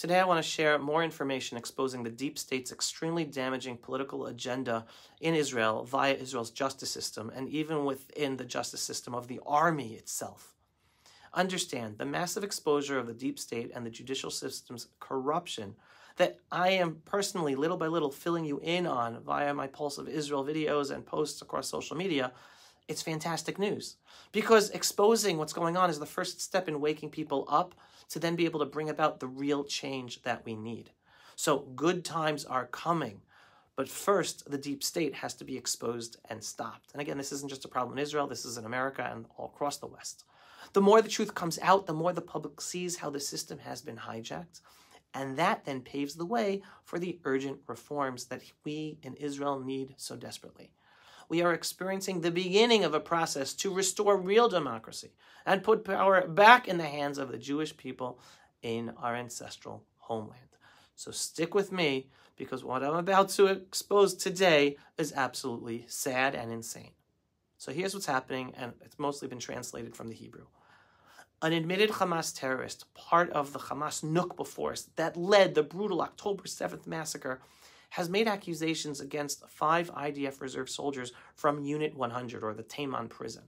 Today I want to share more information exposing the deep state's extremely damaging political agenda in Israel via Israel's justice system and even within the justice system of the army itself. Understand the massive exposure of the deep state and the judicial system's corruption that I am personally, little by little, filling you in on via my Pulse of Israel videos and posts across social media. It's fantastic news, because exposing what's going on is the first step in waking people up to then be able to bring about the real change that we need. So good times are coming, but first the deep state has to be exposed and stopped. And again, this isn't just a problem in Israel, this is in America and all across the West. The more the truth comes out, the more the public sees how the system has been hijacked, and that then paves the way for the urgent reforms that we in Israel need so desperately. We are experiencing the beginning of a process to restore real democracy and put power back in the hands of the Jewish people in our ancestral homeland. So stick with me, because what I'm about to expose today is absolutely sad and insane. So here's what's happening, and it's mostly been translated from the Hebrew. An admitted Hamas terrorist, part of the Hamas Nukba force that led the brutal October 7th massacre, has made accusations against 5 IDF reserve soldiers from Unit 100, or the Teiman prison.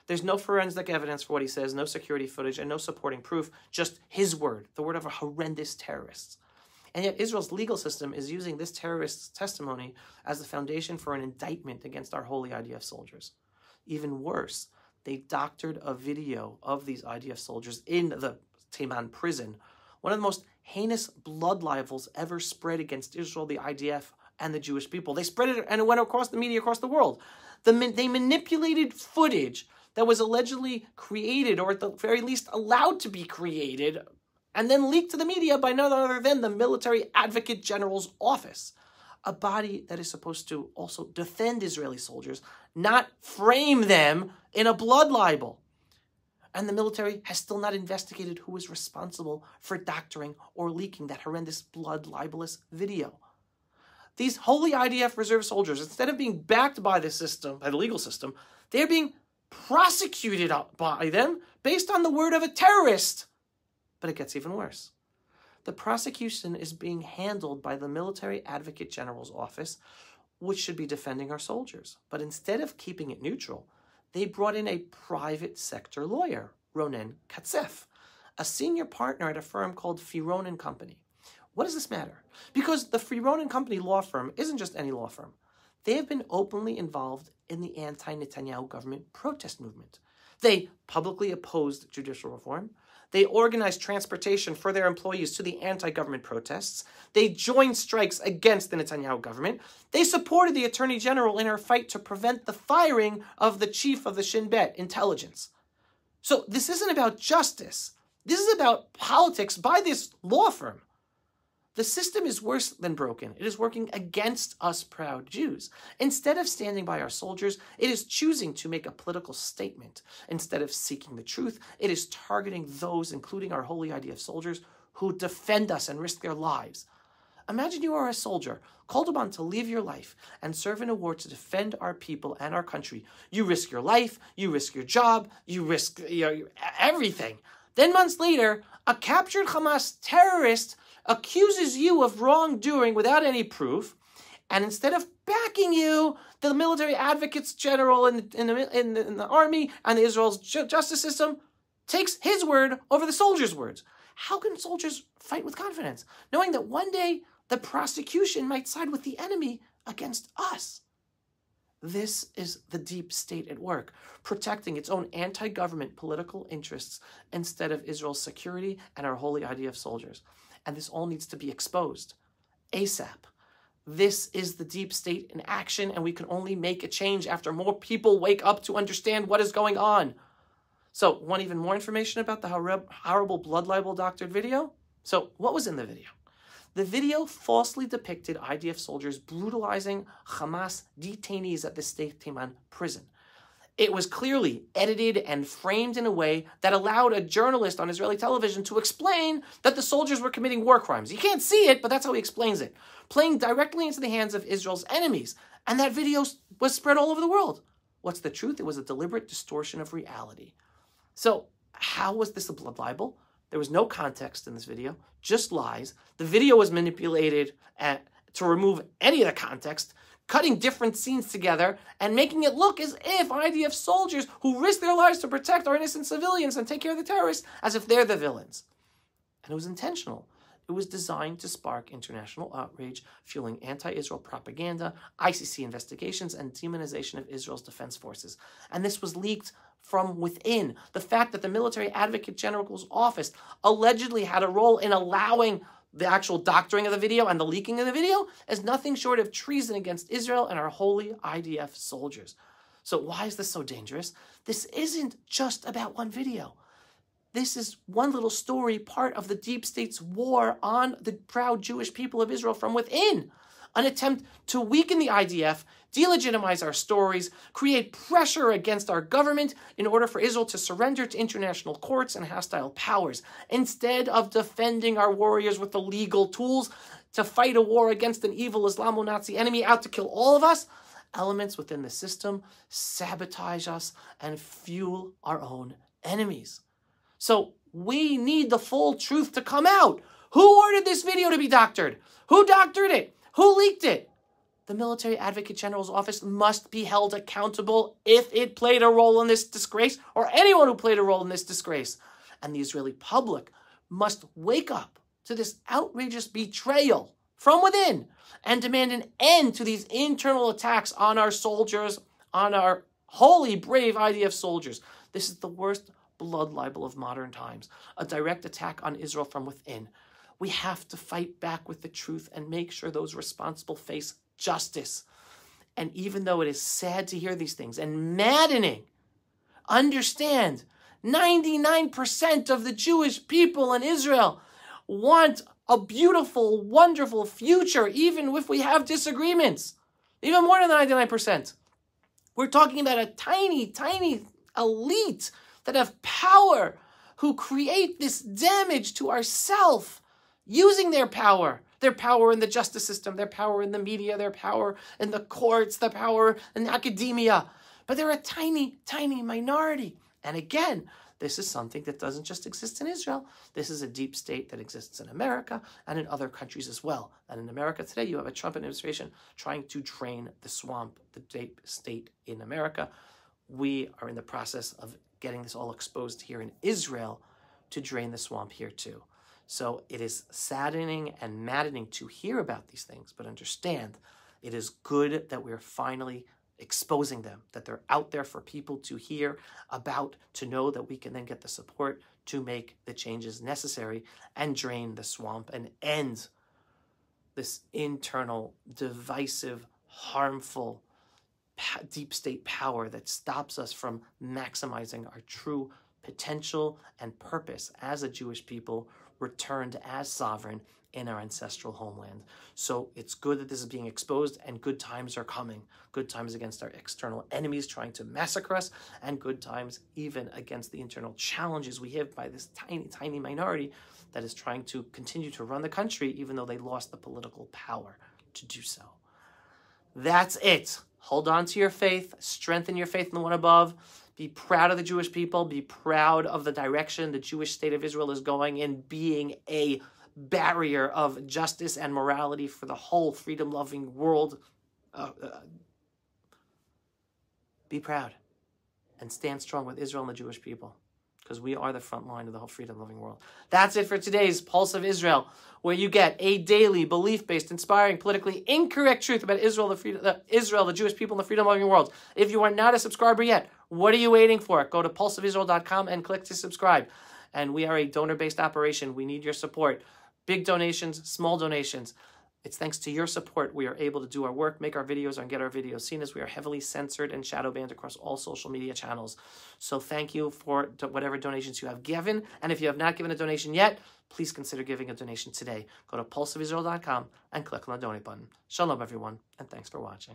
There's no forensic evidence for what he says, no security footage, and no supporting proof, just his word, the word of a horrendous terrorist. And yet Israel's legal system is using this terrorist's testimony as the foundation for an indictment against our holy IDF soldiers. Even worse, they doctored a video of these IDF soldiers in the Teiman prison, one of the most heinous blood libels ever spread against Israel, the IDF, and the Jewish people. They spread it, and it went across the media across the world. They manipulated footage that was allegedly created, or at the very least allowed to be created, and then leaked to the media by none other than the Military Advocate General's office, a body that is supposed to also defend Israeli soldiers, not frame them in a blood libel. And the military has still not investigated who was responsible for doctoring or leaking that horrendous blood libelous video. These holy IDF reserve soldiers, instead of being backed by the system, by the legal system, they're being prosecuted by them based on the word of a terrorist. But it gets even worse. The prosecution is being handled by the Military Advocate General's office, which should be defending our soldiers. But instead of keeping it neutral, they brought in a private sector lawyer, Ronen Katzef, a senior partner at a firm called Firon & Company. What does this matter? Because the Firon & Company law firm isn't just any law firm. They have been openly involved in the anti-Netanyahu government protest movement. They publicly opposed judicial reform. They organized transportation for their employees to the anti-government protests. They joined strikes against the Netanyahu government. They supported the Attorney General in her fight to prevent the firing of the chief of the Shin Bet intelligence. So this isn't about justice. This is about politics by this law firm. The system is worse than broken. It is working against us proud Jews. Instead of standing by our soldiers, it is choosing to make a political statement. Instead of seeking the truth, it is targeting those, including our holy IDF soldiers, who defend us and risk their lives. Imagine you are a soldier, called upon to leave your life and serve in a war to defend our people and our country. You risk your life, you risk your job, you risk everything. Then months later, a captured Hamas terrorist accuses you of wrongdoing without any proof, and instead of backing you, the military advocates general in the army and the Israel's justice system takes his word over the soldiers' words. How can soldiers fight with confidence, knowing that one day the prosecution might side with the enemy against us? This is the deep state at work, protecting its own anti-government political interests instead of Israel's security and our holy IDF soldiers. And this all needs to be exposed ASAP. This is the deep state in action, and we can only make a change after more people wake up to understand what is going on. So, want even more information about the horrible blood libel doctored video? So, what was in the video? The video falsely depicted IDF soldiers brutalizing Hamas detainees at the Sde Teiman prison. It was clearly edited and framed in a way that allowed a journalist on Israeli television to explain that the soldiers were committing war crimes. You can't see it, but that's how he explains it. Playing directly into the hands of Israel's enemies. And that video was spread all over the world. What's the truth? It was a deliberate distortion of reality. So how was this a blood libel? There was no context in this video, just lies. The video was manipulated to remove any of the context, cutting different scenes together and making it look as if IDF soldiers who risk their lives to protect our innocent civilians and take care of the terrorists, as if they're the villains. And it was intentional. It was designed to spark international outrage, fueling anti-Israel propaganda, ICC investigations, and demonization of Israel's defense forces. And this was leaked from within. The fact that the Military Advocate General's office allegedly had a role in allowing the actual doctoring of the video and the leaking of the video is nothing short of treason against Israel and our holy IDF soldiers. So why is this so dangerous? This isn't just about one video. This is one little story, part of the deep state's war on the proud Jewish people of Israel from within. An attempt to weaken the IDF, delegitimize our stories, create pressure against our government in order for Israel to surrender to international courts and hostile powers, instead of defending our warriors with the legal tools to fight a war against an evil Islamo-Nazi enemy out to kill all of us. Elements within the system sabotage us and fuel our own enemies. So we need the full truth to come out. Who ordered this video to be doctored? Who doctored it? Who leaked it? The Military Advocate General's office must be held accountable if it played a role in this disgrace, or anyone who played a role in this disgrace. And the Israeli public must wake up to this outrageous betrayal from within and demand an end to these internal attacks on our soldiers, on our holy, brave IDF soldiers. This is the worst blood libel of modern times, a direct attack on Israel from within. We have to fight back with the truth and make sure those responsible face justice. And even though it is sad to hear these things and maddening, understand 99% of the Jewish people in Israel want a beautiful, wonderful future, even if we have disagreements. Even more than 99%. We're talking about a tiny, tiny elite that have power, who create this damage to ourselves using their power in the justice system, their power in the media, their power in the courts, their power in academia. But they're a tiny, tiny minority. And again, this is something that doesn't just exist in Israel. This is a deep state that exists in America and in other countries as well. And in America today, you have a Trump administration trying to drain the swamp, the deep state in America. We are in the process of getting this all exposed here in Israel to drain the swamp here too. So it is saddening and maddening to hear about these things, but understand it is good that we're finally exposing them, that they're out there for people to hear about, to know that we can then get the support to make the changes necessary and drain the swamp and end this internal, divisive, harmful, deep state power that stops us from maximizing our true potential and purpose as a Jewish people returned as sovereign in our ancestral homeland. So it's good that this is being exposed, and good times are coming. Good times against our external enemies trying to massacre us, and good times even against the internal challenges we have by this tiny, tiny minority that is trying to continue to run the country even though they lost the political power to do so. That's it. Hold on to your faith, strengthen your faith in the one above, be proud of the Jewish people, be proud of the direction the Jewish state of Israel is going in, being a barrier of justice and morality for the whole freedom-loving world. Be proud and stand strong with Israel and the Jewish people, because we are the front line of the whole freedom-loving world. That's it for today's Pulse of Israel, where you get a daily, belief-based, inspiring, politically incorrect truth about Israel, the Jewish people, and the freedom-loving world. If you are not a subscriber yet, what are you waiting for? Go to pulseofisrael.com and click to subscribe. And we are a donor-based operation. We need your support. Big donations, small donations. It's thanks to your support we are able to do our work, make our videos, and get our videos seen, as we are heavily censored and shadow banned across all social media channels. So thank you for whatever donations you have given. And if you have not given a donation yet, please consider giving a donation today. Go to pulseofisrael.com and click on the donate button. Shalom, everyone, and thanks for watching.